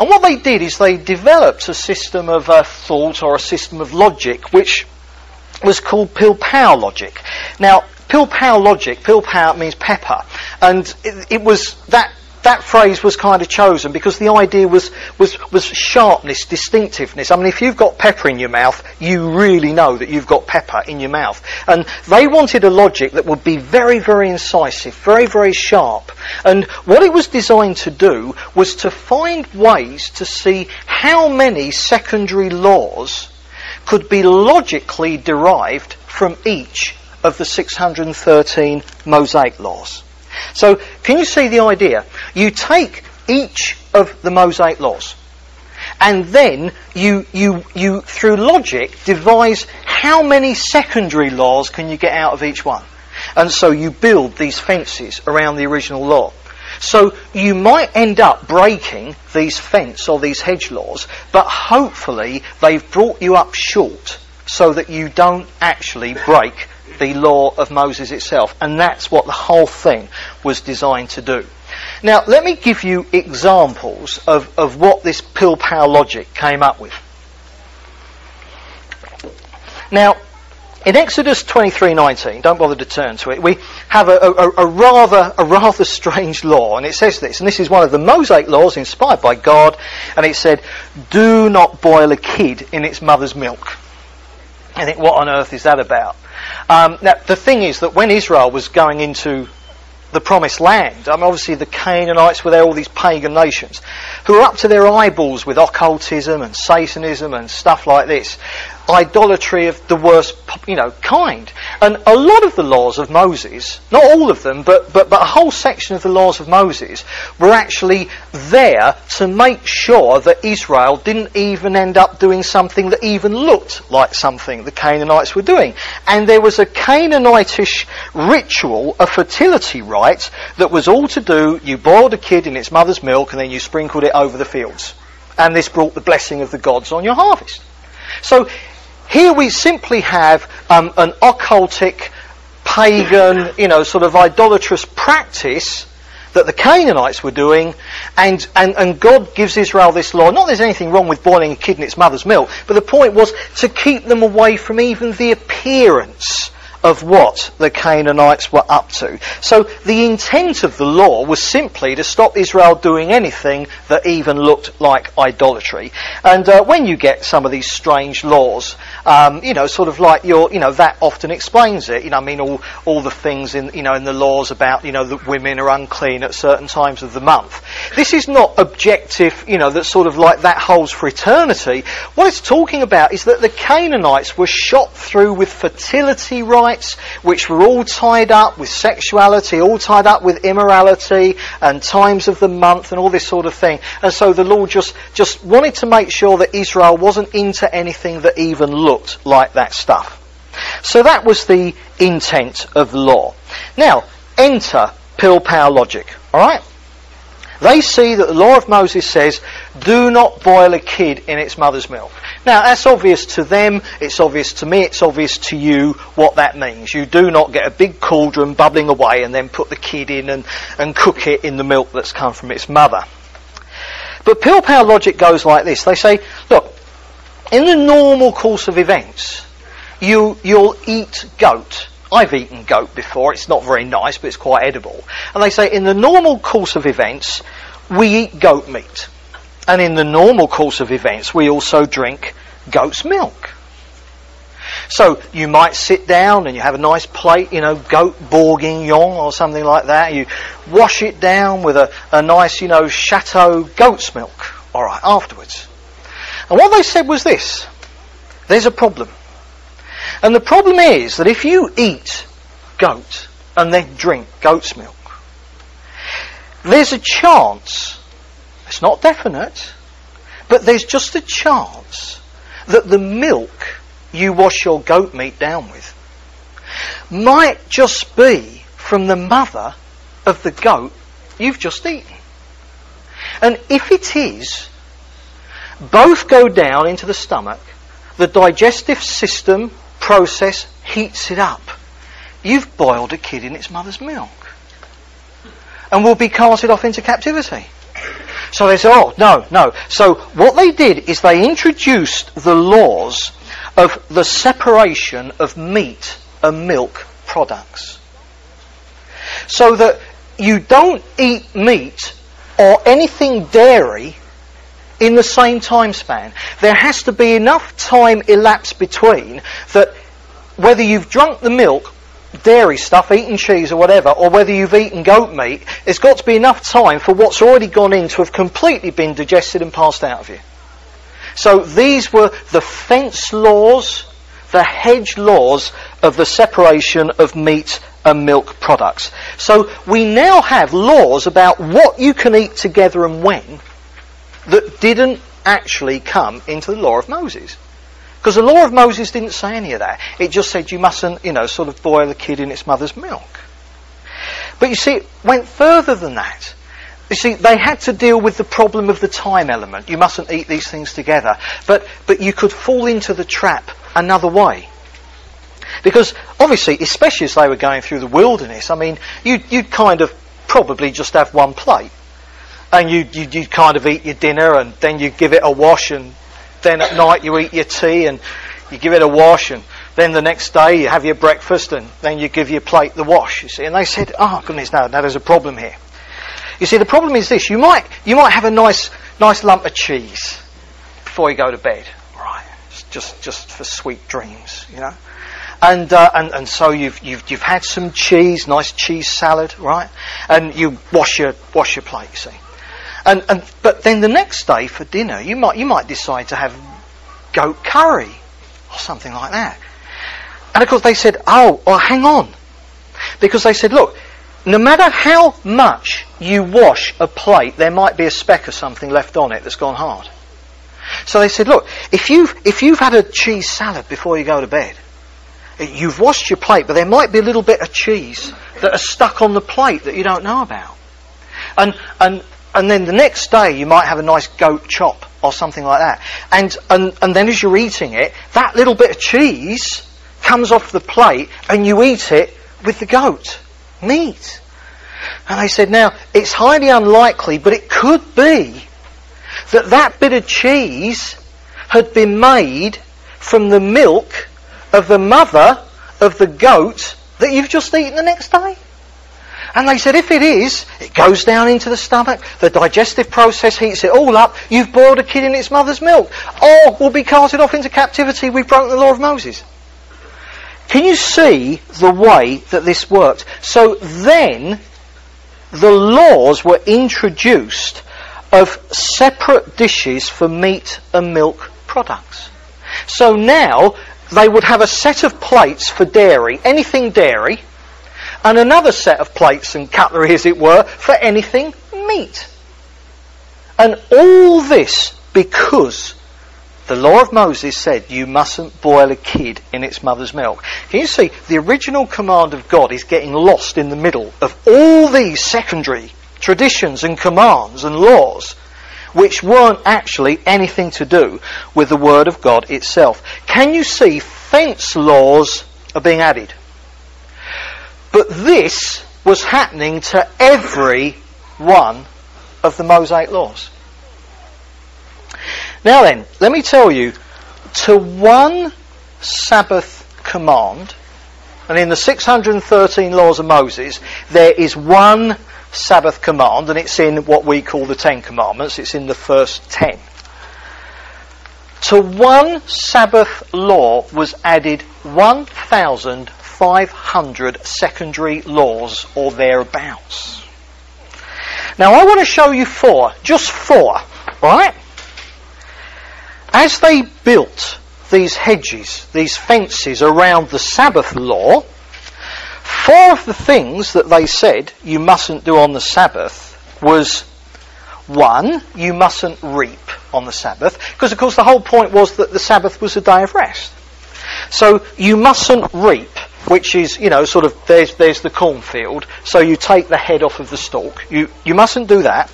And what they did is they developed a system of thought or a system of logic which was called pill-pow logic. Now, pill-pow logic, pill-pow means pepper, and it was that phrase was kind of chosen because the idea was sharpness, distinctiveness. I mean, if you've got pepper in your mouth, you really know that you've got pepper in your mouth. And they wanted a logic that would be very, very incisive, very, very sharp. And what it was designed to do was to find ways to see how many secondary laws could be logically derived from each of the 613 Mosaic laws. So, can you see the idea? You take each of the Mosaic laws, and then you through logic devise how many secondary laws can you get out of each one. And so you build these fences around the original law. So you might end up breaking these fence or these hedge laws, but hopefully they've brought you up short so that you don't actually break the law of Moses itself. And that's what the whole thing was designed to do. Now, let me give you examples of what this pill-pow logic came up with. Now, in Exodus 23:19, don't bother to turn to it, we have a rather strange law, and it says this, and this is one of the Mosaic laws inspired by God, and it said, do not boil a kid in its mother's milk. I think, what on earth is that about? Now, the thing is that when Israel was going into the promised land, I mean, obviously the Canaanites were there, all these pagan nations, who were up to their eyeballs with occultism and Satanism and stuff like this. Idolatry of the worst, kind. And a lot of the laws of Moses, not all of them, but a whole section of the laws of Moses were actually there to make sure that Israel didn't even end up doing something that even looked like something the Canaanites were doing. And there was a Canaanitish ritual, a fertility rite, that was all to do, you boiled a kid in its mother's milk and then you sprinkled it over the fields. And this brought the blessing of the gods on your harvest. So, here we simply have an occultic, pagan, sort of idolatrous practice that the Canaanites were doing, and God gives Israel this law. Not that there's anything wrong with boiling a kid in its mother's milk, but the point was to keep them away from even the appearance of what the Canaanites were up to. So the intent of the law was simply to stop Israel doing anything that even looked like idolatry. And when you get some of these strange laws, sort of like that often explains it. All the things in the laws about, that women are unclean at certain times of the month. This is not objective, that sort of like that holds for eternity. What it's talking about is that the Canaanites were shot through with fertility rites, which were all tied up with sexuality, all tied up with immorality and times of the month and all this sort of thing. And so the Lord just wanted to make sure that Israel wasn't into anything that even looked like that stuff. So that was the intent of the law. Now, enter pill-pow logic, alright? They see that the law of Moses says, do not boil a kid in its mother's milk. Now, that's obvious to them, it's obvious to me, it's obvious to you what that means. You do not get a big cauldron bubbling away and then put the kid in and cook it in the milk that's come from its mother. But pill-pow logic goes like this. They say, look, in the normal course of events, you'll eat goat. I've eaten goat before. It's not very nice, but it's quite edible. And they say, in the normal course of events, we eat goat meat. And in the normal course of events, we also drink goat's milk. So you might sit down and you have a nice plate, goat bourguignon or something like that. You wash it down with a nice, chateau goat's milk. All right, afterwards. And what they said was this. There's a problem. And the problem is that if you eat goat and then drink goat's milk, there's a chance, it's not definite, but there's just a chance that the milk you wash your goat meat down with might just be from the mother of the goat you've just eaten. And if it is, both go down into the stomach, the digestive system process heats it up. You've boiled a kid in its mother's milk and will be casted off into captivity. So they said, oh, no. So what they did is they introduced the laws of the separation of meat and milk products. So that you don't eat meat or anything dairy in the same time span. There has to be enough time elapsed between that whether you've drunk the milk, dairy stuff, eaten cheese or whatever, or whether you've eaten goat meat, there's got to be enough time for what's already gone in to have completely been digested and passed out of you. So these were the fence laws, the hedge laws of the separation of meat and milk products. So we now have laws about what you can eat together and when that didn't actually come into the law of Moses. Because the law of Moses didn't say any of that. It just said you mustn't, sort of boil a kid in its mother's milk. But you see, it went further than that. You see, they had to deal with the problem of the time element. You mustn't eat these things together. But you could fall into the trap another way. Because obviously, especially as they were going through the wilderness, I mean, you'd kind of probably just have one plate. And you'd kind of eat your dinner and then you give it a wash, and then at night you eat your tea and you give it a wash, and then the next day you have your breakfast and then you give your plate the wash, you see. And they said, oh goodness, no, there's a problem here. You see, the problem is this: you might have a nice lump of cheese before you go to bed, right? Just for sweet dreams, And so you've had some cheese, nice cheese salad, right? And you wash your plate, you see. But then the next day for dinner, you might decide to have goat curry or something like that. And of course they said, oh, hang on. Because they said, look, no matter how much you wash a plate, there might be a speck of something left on it that's gone hard. So they said, look, if you've had a cheese salad before you go to bed, you've washed your plate, but there might be a little bit of cheese that are stuck on the plate that you don't know about. And then the next day you might have a nice goat chop or something like that. And then as you're eating it, that little bit of cheese comes off the plate and you eat it with the goat meat. And they said, now, it's highly unlikely, but it could be that bit of cheese had been made from the milk of the mother of the goat that you've just eaten the next day. And they said, if it is, it goes down into the stomach, the digestive process heats it all up, you've boiled a kid in its mother's milk, or will be carted off into captivity, we've broken the law of Moses. Can you see the way that this worked? So then, the laws were introduced of separate dishes for meat and milk products. So now, they would have a set of plates for dairy, anything dairy, and another set of plates and cutlery, as it were, for anything meat. And all this because the law of Moses said you mustn't boil a kid in its mother's milk. Can you see, the original command of God is getting lost in the middle of all these secondary traditions and commands and laws which weren't actually anything to do with the Word of God itself. Can you see fence laws are being added? But this was happening to every one of the Mosaic laws. Now then, let me tell you, to one Sabbath command, and in the 613 laws of Moses, there is one Sabbath command, and it's in what we call the 10 Commandments. It's in the first 10. To one Sabbath law was added 1,500 secondary laws or thereabouts. Now I want to show you just four, right? As they built these hedges, these fences around the Sabbath law, four of the things that they said you mustn't do on the Sabbath was, one, you mustn't reap on the Sabbath, because of course the whole point was that the Sabbath was a day of rest. So you mustn't reap, which is, sort of, there's the cornfield, so you take the head off of the stalk. You mustn't do that.